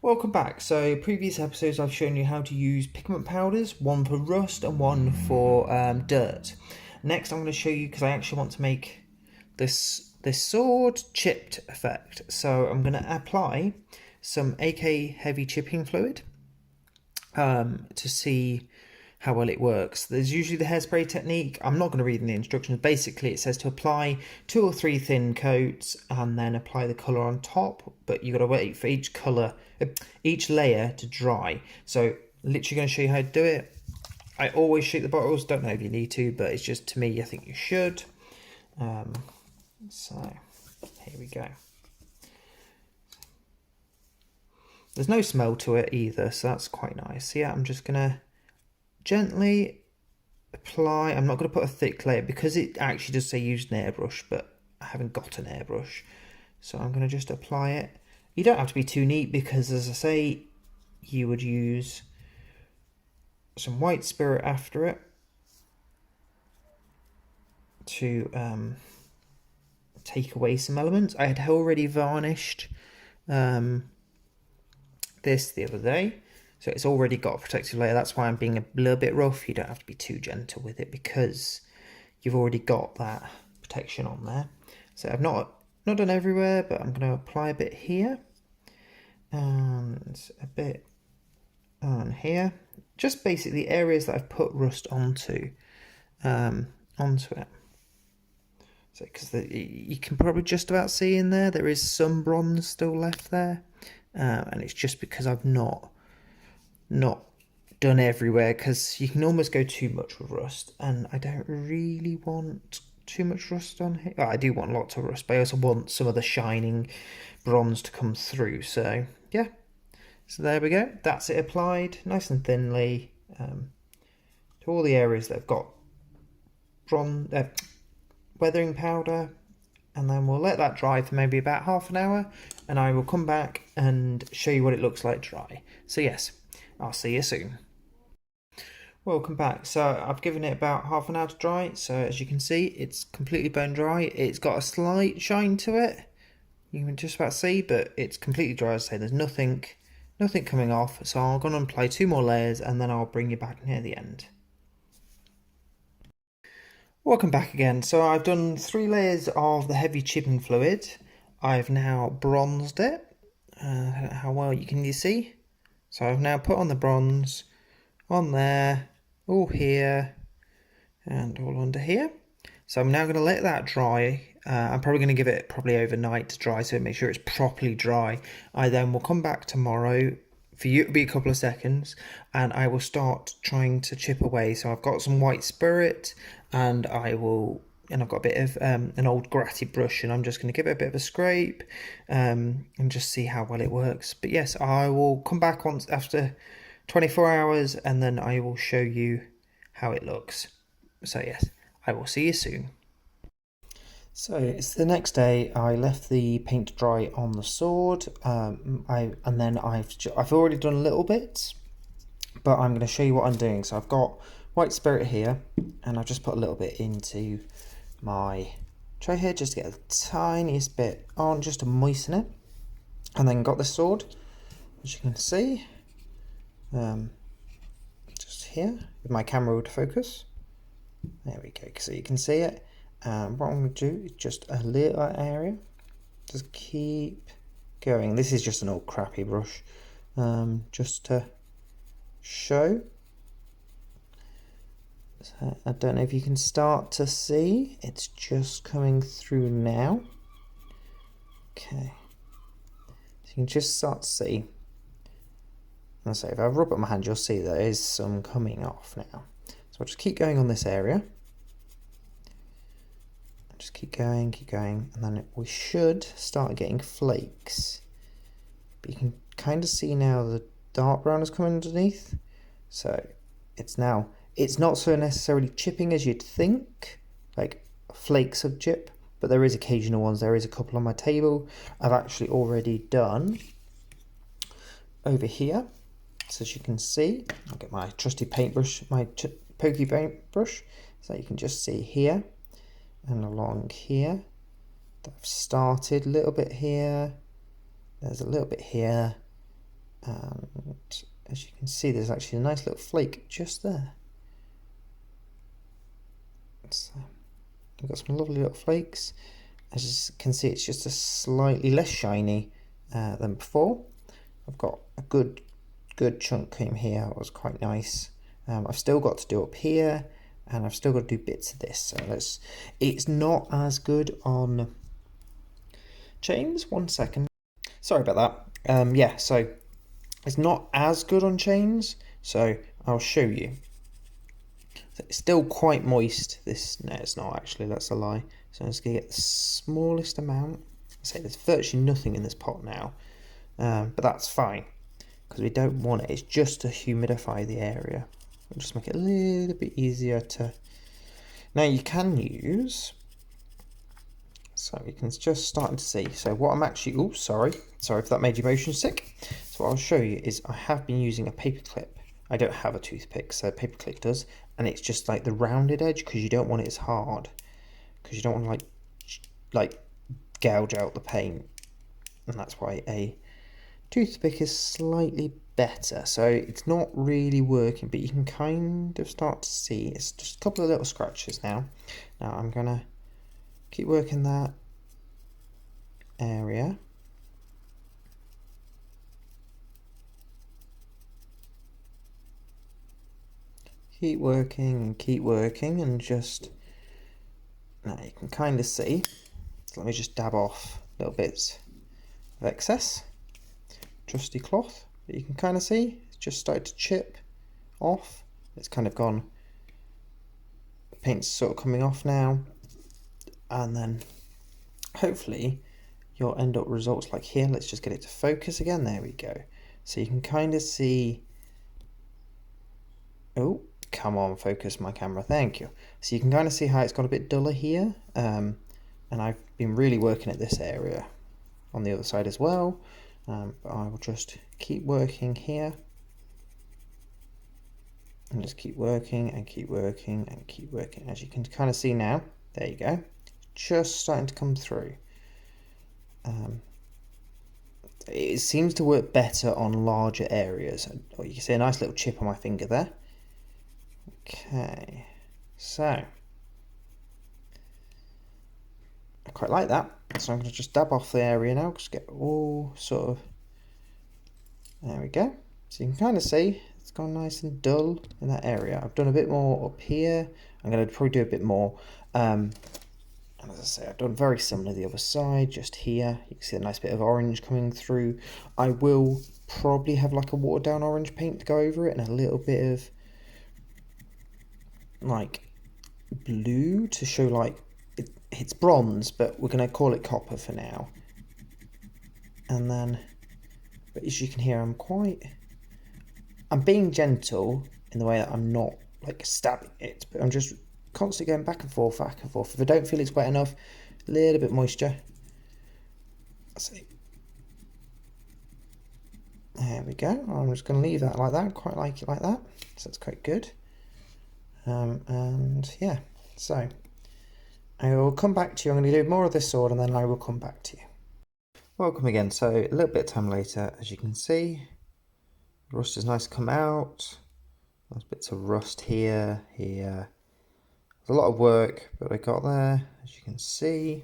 Welcome back. So previous episodes I've shown you how to use pigment powders, one for rust and one for dirt. Next I'm going to show you, because I actually want to make this sword chipped effect. So I'm going to apply some AK heavy chipping fluid to see how well it works. There's usually the hairspray technique. I'm not going to read in the instructions. Basically it says to apply 2 or 3 thin coats and then apply the colour on top, but you've got to wait for each layer to dry. So literally going to show you how to do it. I always shake the bottles, don't know if you need to, but it's just, to me, I think you should. So here we go. There's no smell to it either, so that's quite nice. So yeah, I'm just gonna gently apply. I'm not going to put a thick layer because it actually does say use an airbrush, but I haven't got an airbrush, so I'm going to just apply it. You don't have to be too neat because, as I say, you would use some white spirit after it to take away some elements. I had already varnished this the other day, so it's already got a protective layer. That's why I'm being a little bit rough. You don't have to be too gentle with it because you've already got that protection on there. So I've not done everywhere, but I'm going to apply a bit here and a bit on here. Just basically areas that I've put rust onto it. So because you can probably just about see in there is some bronze still left there, and it's just because I've not done everywhere, because you can almost go too much with rust, and I don't really want too much rust on here. Oh, I do want lots of rust, but I also want some of the shining bronze to come through. So yeah, so there we go. That's it applied nice and thinly to all the areas that have got bronze weathering powder, and then we'll let that dry for maybe about half an hour, and I will come back and show you what it looks like dry. So yes, I'll see you soon. Welcome back. So I've given it about half an hour to dry. So as you can see, it's completely bone dry. It's got a slight shine to it, you can just about see, but it's completely dry. As I say, there's nothing coming off. So I'm going to apply 2 more layers and then I'll bring you back near the end. Welcome back again. So I've done 3 layers of the heavy chipping fluid. I've now bronzed it. I don't know how well you can see. So I've now put on the bronze on there, all here, and all under here. So I'm now going to let that dry. I'm probably going to give it overnight to dry, so make sure it's properly dry. I then will come back tomorrow. For you, it'll be a couple of seconds, and I will start trying to chip away. So I've got some white spirit, and I've got a bit of an old gratty brush, and I'm just going to give it a bit of a scrape and just see how well it works. But yes, I will come back once after 24 hours, and then I will show you how it looks. So yes, I will see you soon. So it's the next day. I left the paint dry on the sword. I've already done a little bit, but I'm going to show you what I'm doing. So I've got white spirit here, and I've just put a little bit into my tray here just to get the tiniest bit on, just to moisten it, and then got the sword, as you can see, just here with my camera autofocus. There we go, so you can see it. What I'm going to do is just a little area, just keep going. This is just an old crappy brush, just to show. So I don't know if you can start to see, it's just coming through now. Okay, so you can just start to see. And so if I rub up my hand, you'll see there is some coming off now. So I'll just keep going on this area. Just keep going, and then we should start getting flakes. But you can kind of see now the dark brown is coming underneath. So it's not so necessarily chipping as you'd think, like flakes of chip, but there is occasional ones. There is a couple on my table. I've actually already done over here. So as you can see, I'll get my trusty paintbrush, my pokey paintbrush, so you can just see here and along here that I've started a little bit here, there's a little bit here, And as you can see, there's actually a nice little flake just there. So I've got some lovely little flakes. As you can see, it's just a slightly less shiny than before. I've got a good chunk came here. It was quite nice. I've still got to do up here, and I've still got to do bits of this. So it's not as good on chains. 1 second. Sorry about that. Yeah, so it's not as good on chains. So I'll show you. So it's still quite moist. No, it's not actually. That's a lie. So I'm just gonna get the smallest amount. I say there's virtually nothing in this pot now, but that's fine because we don't want it. It's just to humidify the area. We'll just make it a little bit easier to. Now you can use. So you can just starting to see. So what I'm actually. Oh, sorry if that made you motion sick. So what I'll show you is I have been using a paper clip. I don't have a toothpick, so paper clip does, and it's just like the rounded edge because you don't want it as hard, because you don't want to like gouge out the paint, and that's why a toothpick is slightly better. So it's not really working, but you can kind of start to see it's just a couple of little scratches now. Now I'm gonna keep working that area. Keep working and just, now you can kind of see. So let me just dab off little bits of excess trusty cloth, but you can kind of see it's just started to chip off. It's kind of gone, the paint's sort of coming off now, and then hopefully you'll end up results like here. Let's just get it to focus again. There we go. So you can kind of see, oh, come on, focus my camera, thank you. So you can kind of see how it's got a bit duller here, and I've been really working at this area on the other side as well, but I will just keep working here and just keep working and keep working and keep working. As you can kind of see now, there you go, just starting to come through. It seems to work better on larger areas. Oh, you can see a nice little chip on my finger there. Okay, so I quite like that. So I'm going to just dab off the area now, just get all sort of, there we go. So you can kind of see it's gone nice and dull in that area. I've done a bit more up here. I'm going to probably do a bit more. And as I say, I've done very similar the other side, just here. You can see a nice bit of orange coming through. I will probably have like a watered down orange paint to go over it and a little bit of like blue to show like it's bronze, but we're going to call it copper for now. And then, but as you can hear, I'm being gentle in the way that I'm not like stabbing it, but I'm just constantly going back and forth, back and forth. If I don't feel it's wet enough, a little bit moisture. Let's see. There we go. I'm just going to leave that like that. Quite like it like that. So that's quite good. And yeah, so I will come back to you. I'm going to do more of this sword and then I will come back to you. Welcome again. So a little bit of time later, as you can see, the rust is nice to come out. There's bits of rust here. There's a lot of work, but I got there, as you can see.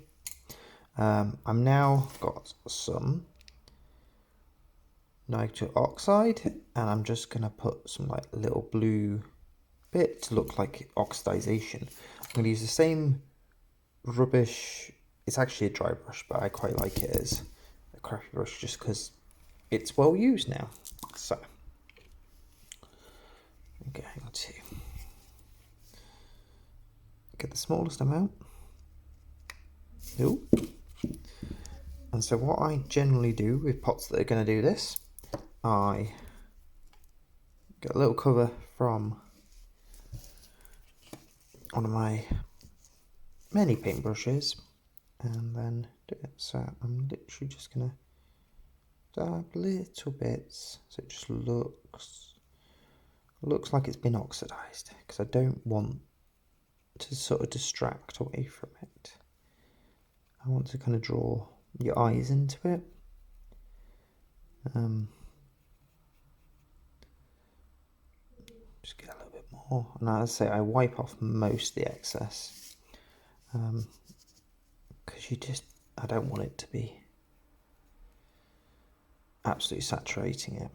I'm now got some nitric oxide, and I'm just going to put some like little blue bit to look like oxidization. I'm going to use the same rubbish. It's actually a dry brush, but I quite like it as a crappy brush just because it's well used now. So I'm going to get the smallest amount. Ooh. And so what I generally do with pots that are going to do this, I get a little cover from one of my many paintbrushes and then do it. So I'm literally just going to dab little bits so it just looks like it's been oxidized, because I don't want to sort of distract away from it. I want to kind of draw your eyes into it. more. And as I say, I wipe off most of the excess. Because I don't want it to be absolutely saturating it.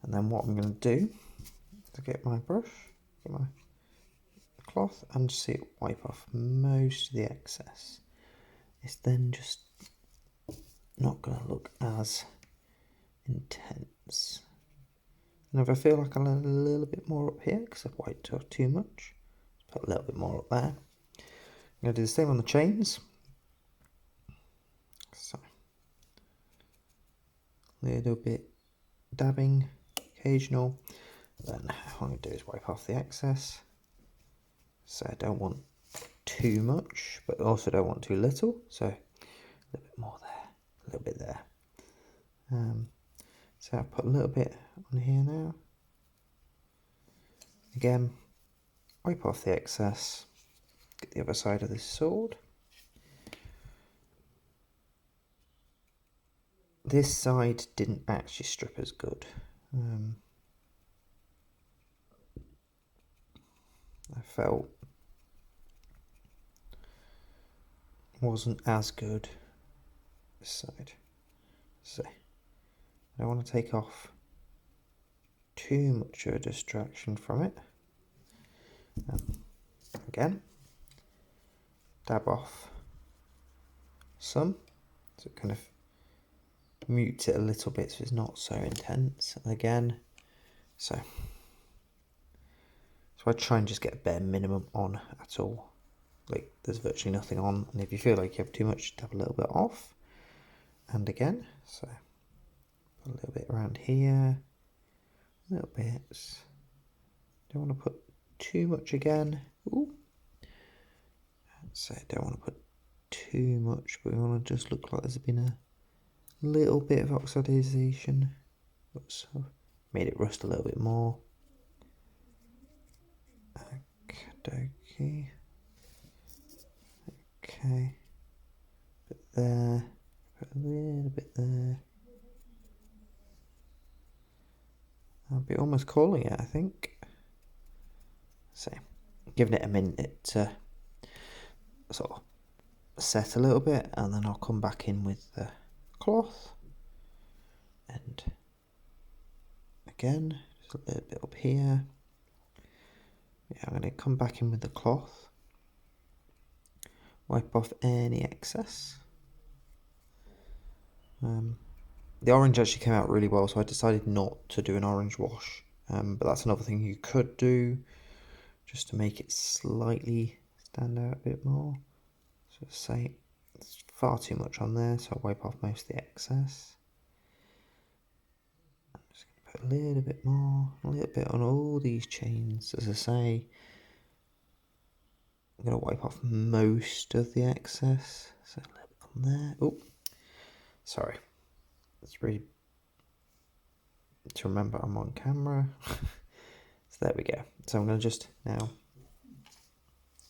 And then what I'm going to do is get my brush, get my cloth, and just see it wipe off most of the excess. It's then just not going to look as intense. And if I feel like I'll add a little bit more up here because I've wiped off too much, put a little bit more up there. I'm going to do the same on the chains. So, a little bit dabbing, occasional. Then what I'm going to do is wipe off the excess. So I don't want too much, but also don't want too little. So a little bit more there, a little bit there. So I've put a little bit on here now. Again, wipe off the excess. Get the other side of this sword. This side didn't actually strip as good. I felt wasn't as good this side. So I don't want to take off too much of a distraction from it. Again, dab off some, so it kind of mutes it a little bit so it's not so intense. And again, so I try and just get a bare minimum on at all. Like there's virtually nothing on, and if you feel like you have too much, dab a little bit off. And again, so put a little bit around here, little bits. Don't want to put too much again. Ooh. So don't want to put too much, but we want to just look like there's been a little bit of oxidization. Oops, made it rust a little bit more. Okay. Okay. Bit there. Put a little bit there. I'll be almost calling it, I think. So, giving it a minute to sort of set a little bit, and then I'll come back in with the cloth. And again, just a little bit up here. Yeah, I'm going to come back in with the cloth. Wipe off any excess. The orange actually came out really well, so I decided not to do an orange wash. But that's another thing you could do, just to make it slightly stand out a bit more. So say it's far too much on there, so I'll wipe off most of the excess. I'm just going to put a little bit more, a little bit on all these chains. As I say, I'm going to wipe off most of the excess. So a little bit on there. Oh, sorry. It's really to remember I'm on camera. So there we go. So I'm going to just now,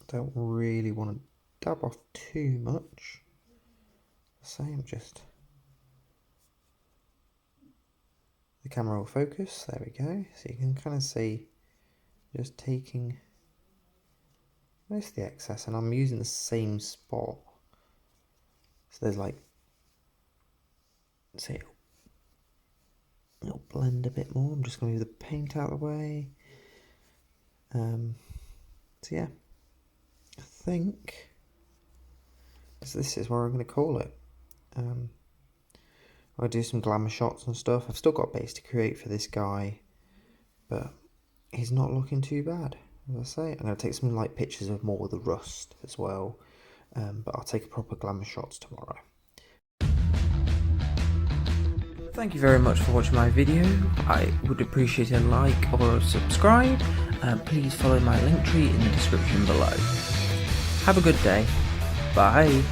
don't really want to dab off too much. Same, just the camera will focus. There we go. So you can kind of see just taking most of the excess, and I'm using the same spot. So there's like, see, it'll blend a bit more. I'm just going to move the paint out of the way. So yeah, I think this is where I'm going to call it. I'll do some glamour shots and stuff. I've still got base to create for this guy, but he's not looking too bad. As I say, I'm going to take some light pictures of more of the rust as well, but I'll take a proper glamour shots tomorrow. Thank you very much for watching my video. I would appreciate a like or a subscribe. Please follow my Linktree in the description below. Have a good day. Bye.